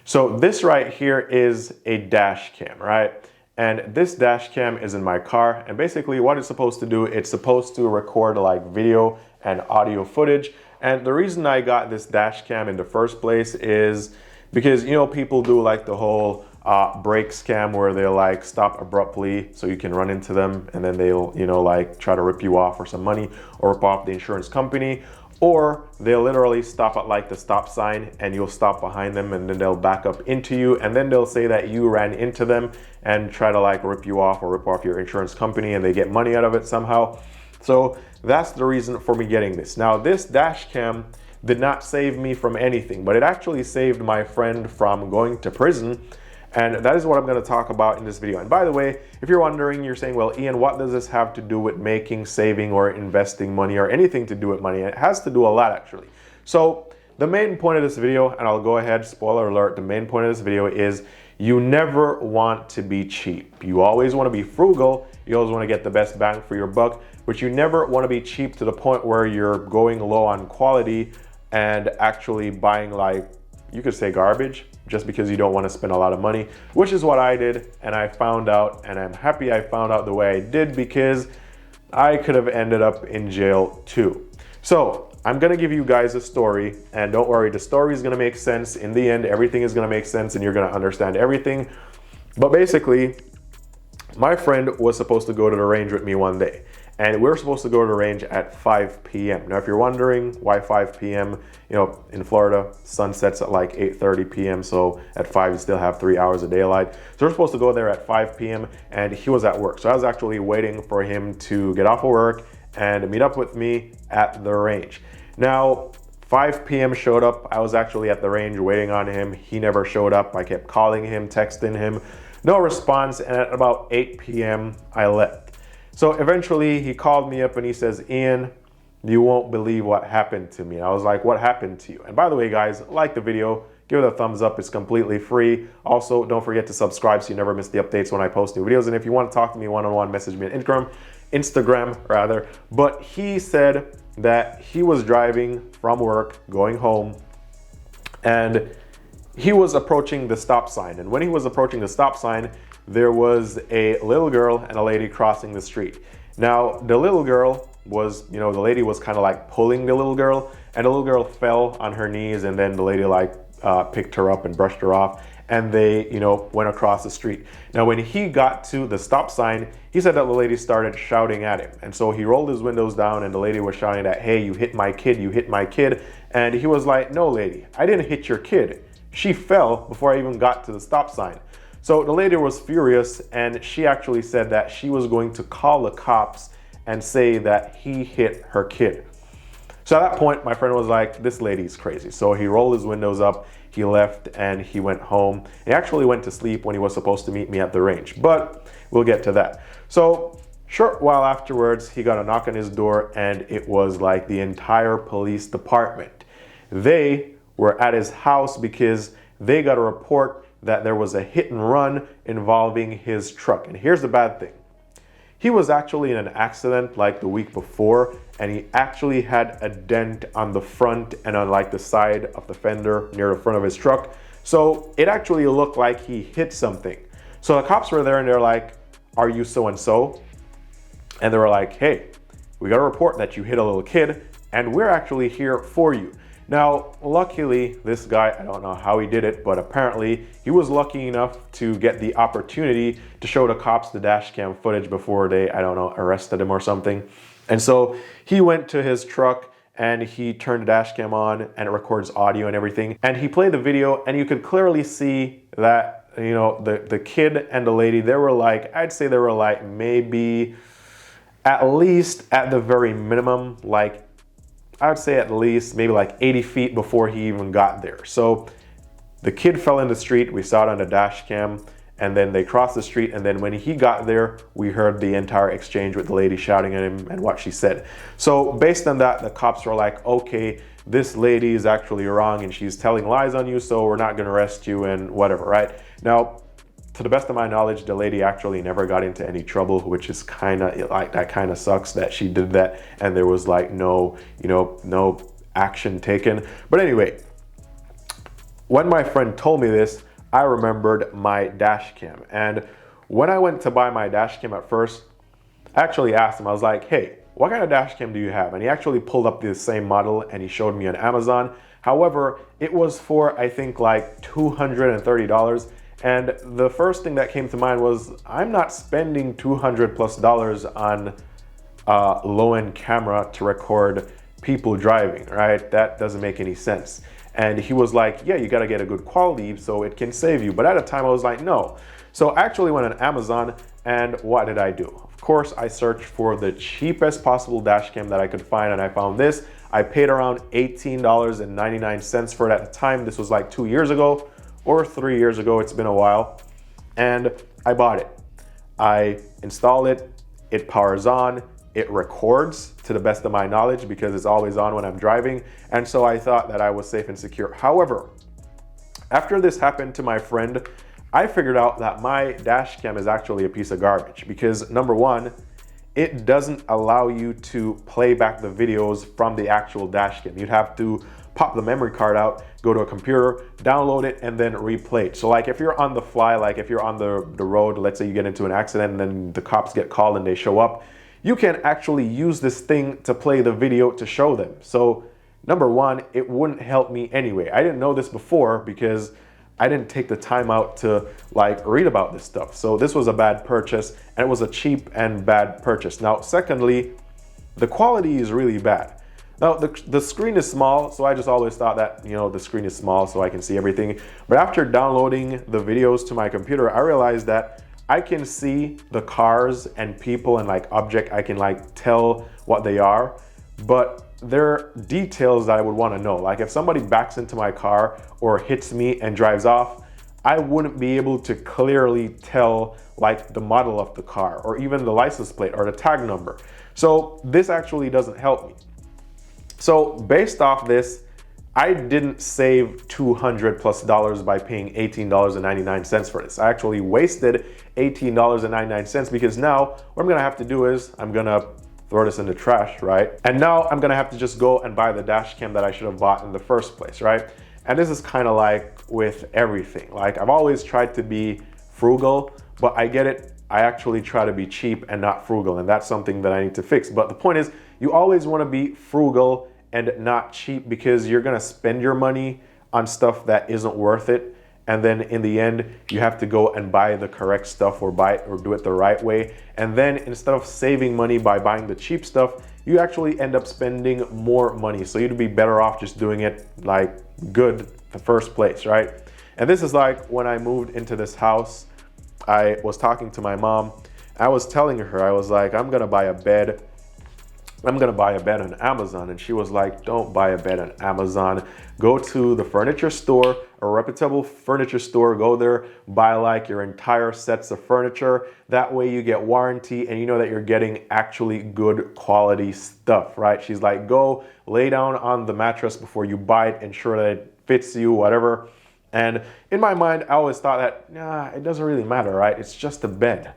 So this right here is a dash cam, right? And this dash cam is in my car, and basically what it's supposed to do, it's supposed to record like video and audio footage. And the reason I got this dash cam in the first place is because, you know, people do like the whole brake scam where they'll like stop abruptly so you can run into them, and then they'll, you know, like try to rip you off for some money or rip off the insurance company. Or they'll literally stop at like the stop sign and you'll stop behind them, and then they'll back up into you, and then they'll say that you ran into them and try to like rip you off or rip off your insurance company, and they get money out of it somehow. So that's the reason for me getting this. Now, this dash cam did not save me from anything, but it actually saved my friend from going to prison. And that is what I'm going to talk about in this video. And by the way, if you're wondering, you're saying, well, Eann, what does this have to do with making, saving, or investing money, or anything to do with money? It has to do a lot, actually. So the main point of this video, and I'll go ahead, spoiler alert, the main point of this video is you never want to be cheap. You always want to be frugal. You always want to get the best bang for your buck, but you never want to be cheap to the point where you're going low on quality and actually buying, like, you could say garbage, just because you don't want to spend a lot of money, which is what I did. And I found out, and I'm happy I found out the way I did, because I could have ended up in jail too. So I'm gonna give you guys a story, and don't worry, the story is gonna make sense. In the end, everything is gonna make sense and you're gonna understand everything. But basically, my friend was supposed to go to the range with me one day, and we were supposed to go to the range at 5 p.m. Now, if you're wondering why 5 p.m., you know, in Florida, sun sets at like 8:30 p.m. So at 5, you still have 3 hours of daylight. So we're supposed to go there at 5 p.m. and he was at work. So I was actually waiting for him to get off of work and meet up with me at the range. Now, 5 p.m. showed up. I was actually at the range waiting on him. He never showed up. I kept calling him, texting him, no response. And at about 8 p.m., I left. So eventually he called me up and he says, Eann, you won't believe what happened to me. And I was like, what happened to you? And by the way, guys, like the video, give it a thumbs up. It's completely free. Also, don't forget to subscribe so you never miss the updates when I post new videos. And if you want to talk to me one-on-one, message me on Instagram rather. But he said that he was driving from work, going home, and he was approaching the stop sign. And when he was approaching the stop sign, there was a little girl and a lady crossing the street. Now, the little girl was, you know, the lady was kind of like pulling the little girl, and the little girl fell on her knees, and then the lady like picked her up and brushed her off, and they, you know, went across the street. Now, when he got to the stop sign, he said that the lady started shouting at him. And so he rolled his windows down, and the lady was shouting that, hey, you hit my kid, you hit my kid. And he was like, no, lady, I didn't hit your kid. She fell before I even got to the stop sign. So the lady was furious, and she actually said that she was going to call the cops and say that he hit her kid. So at that point, my friend was like, this lady's crazy. So he rolled his windows up, he left, and he went home. He actually went to sleep when he was supposed to meet me at the range, but we'll get to that. So short while afterwards, he got a knock on his door, and it was like the entire police department. They were at his house because they got a report that there was a hit and run involving his truck. And here's the bad thing. He was actually in an accident like the week before, and he actually had a dent on the front and on like the side of the fender near the front of his truck. So it actually looked like he hit something. So the cops were there and they're like, are you so-and-so? And they were like, hey, we got a report that you hit a little kid, and we're actually here for you. Now, luckily, this guy, I don't know how he did it, but apparently he was lucky enough to get the opportunity to show the cops the dash cam footage before they, I don't know, arrested him or something. And so he went to his truck and he turned the dash cam on, and it records audio and everything. And he played the video, and you could clearly see that, you know, the kid and the lady, they were like, I'd say they were like maybe at least at the very minimum, like I would say at least maybe like 80 feet before he even got there. So the kid fell in the street. We saw it on the dash cam, and then they crossed the street. And then when he got there, we heard the entire exchange with the lady shouting at him and what she said. So based on that, the cops were like, okay, this lady is actually wrong and she's telling lies on you, so we're not going to arrest you and whatever, right? Now, to the best of my knowledge, the lady actually never got into any trouble, which is kind of like, that kind of sucks that she did that and there was like no, you know, no action taken. But anyway, When my friend told me this, I remembered my dash cam. And when I went to buy my dash cam at first, I actually asked him, I was like, hey, what kind of dash cam do you have? And he actually pulled up the same model and he showed me on Amazon. However, it was for, I think, like $230. And the first thing that came to mind was, I'm not spending $200+ on a low-end camera to record people driving, right? That doesn't make any sense. And he was like, yeah, you gotta get a good quality so it can save you. But at the time I was like, no. So I actually went on Amazon, and what did I do? Of course, I searched for the cheapest possible dash cam that I could find, and I found this. I paid around $18.99 for it at the time. This was like 2 years ago or 3 years ago. It's been a while. And I bought it. I install it, it powers on, it records to the best of my knowledge because it's always on when I'm driving. And so I thought that I was safe and secure. However, after this happened to my friend, I figured out that my dash cam is actually a piece of garbage because number one, it doesn't allow you to play back the videos from the actual dash cam. You'd have to pop the memory card out, go to a computer, download it, and then replay it. So like if you're on the fly, like if you're on the road, let's say you get into an accident and then the cops get called and they show up, you can actually use this thing to play the video to show them. So number one, it wouldn't help me anyway. I didn't know this before because I didn't take the time out to like read about this stuff. So this was a bad purchase, and it was a cheap and bad purchase. Now, secondly, the quality is really bad. Now, the screen is small, so I just always thought that, you know, the screen is small so I can see everything. But after downloading the videos to my computer, I realized that I can see the cars and people and like object. I can like tell what they are, but there are details that I would want to know. Like if somebody backs into my car or hits me and drives off, I wouldn't be able to clearly tell like the model of the car or even the license plate or the tag number. So this actually doesn't help me. So based off this, I didn't save $200+ by paying $18.99 for this. I actually wasted $18.99 because now what I'm gonna have to do is I'm gonna throw this in the trash, right? And now I'm gonna have to just go and buy the dash cam that I should have bought in the first place, right? And this is kind of like with everything. Like I've always tried to be frugal, but I get it. I actually try to be cheap and not frugal, and that's something that I need to fix. But the point is, you always want to be frugal and not cheap because you're gonna spend your money on stuff that isn't worth it. And then in the end, you have to go and buy the correct stuff or buy it or do it the right way. And then instead of saving money by buying the cheap stuff, you actually end up spending more money. So you'd be better off just doing it like good the first place, right? And this is like when I moved into this house, I was talking to my mom. I was telling her, I was like, I'm gonna buy a bed. I'm gonna buy a bed on Amazon. And she was like, don't buy a bed on Amazon. Go to the furniture store, a reputable furniture store, go there, buy like your entire sets of furniture. That way you get warranty and you know that you're getting actually good quality stuff, right? She's like, go lay down on the mattress before you buy it, ensure that it fits you, whatever. And in my mind, I always thought that, nah, it doesn't really matter, right? It's just a bed.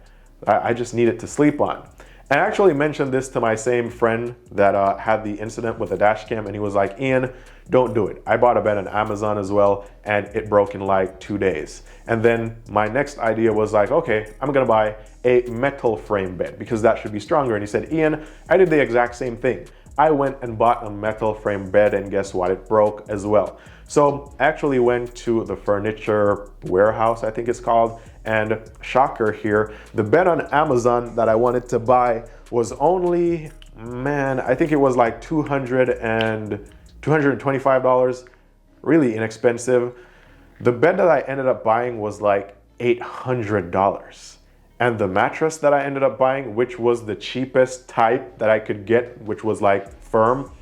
I just need it to sleep on. And I actually mentioned this to my same friend that had the incident with the dash cam, and he was like, Ian, don't do it. I bought a bed on Amazon as well, and it broke in like 2 days. And then my next idea was like, okay, I'm gonna buy a metal frame bed because that should be stronger. And he said, Ian, I did the exact same thing. I went and bought a metal frame bed, and guess what? It broke as well. So I actually went to the furniture warehouse, I think it's called, and shocker here, the bed on Amazon that I wanted to buy was only, man, I think it was like $225, really inexpensive. The bed that I ended up buying was like $800. And the mattress that I ended up buying, which was the cheapest type that I could get, which was like firm,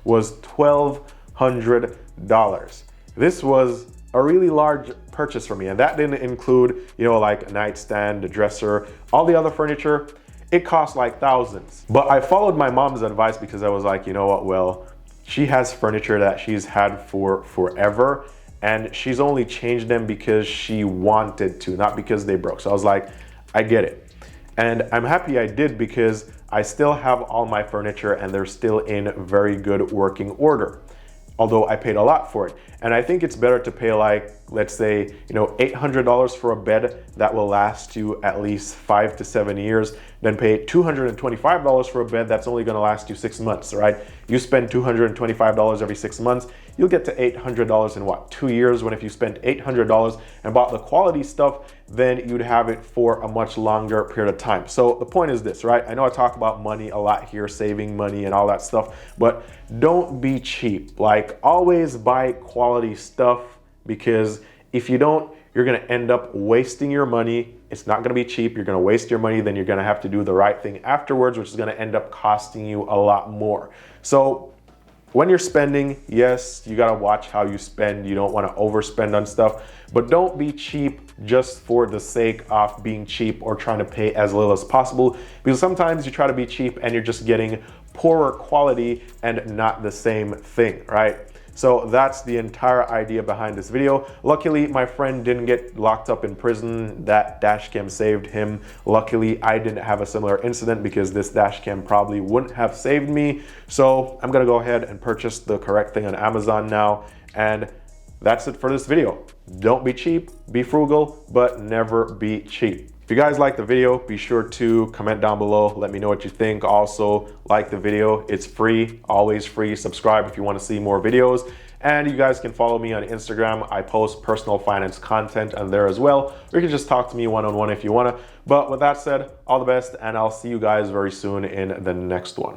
was $1,200. This was a really large purchase for me, and that didn't include, you know, like a nightstand, a dresser, all the other furniture. It cost like thousands. But I followed my mom's advice because I was like, you know what, well, she has furniture that she's had for forever, and she's only changed them because she wanted to, not because they broke. So I was like, I get it. And I'm happy I did because I still have all my furniture and they're still in very good working order, although I paid a lot for it. And I think it's better to pay like, let's say, $800 for a bed that will last you at least 5 to 7 years than pay $225 for a bed that's only going to last you 6 months, right? You spend $225 every 6 months, you'll get to $800 in what, 2 years? When if you spent $800 and bought the quality stuff, then you'd have it for a much longer period of time. So the point is this, right? I know I talk about money a lot here, saving money and all that stuff, but don't be cheap. Like, always buy quality stuff, because if you don't, you're gonna end up wasting your money. It's not gonna be cheap. You're gonna waste your money. Then you're gonna have to do the right thing afterwards, which is gonna end up costing you a lot more. So when you're spending, yes, you gotta watch how you spend. You don't wanna overspend on stuff, but don't be cheap just for the sake of being cheap or trying to pay as little as possible, because sometimes you try to be cheap and you're just getting poorer quality and not the same thing, right? So that's the entire idea behind this video. Luckily, my friend didn't get locked up in prison. That dash cam saved him. Luckily, I didn't have a similar incident, because this dash cam probably wouldn't have saved me. So I'm gonna go ahead and purchase the correct thing on Amazon now. And that's it for this video. Don't be cheap, be frugal, but never be cheap. If you guys like the video, be sure to comment down below. Let me know what you think. Also, like the video. It's free, always free. Subscribe if you want to see more videos. And you guys can follow me on Instagram. I post personal finance content on there as well. Or you can just talk to me one-on-one if you want to. But with that said, all the best, and I'll see you guys very soon in the next one.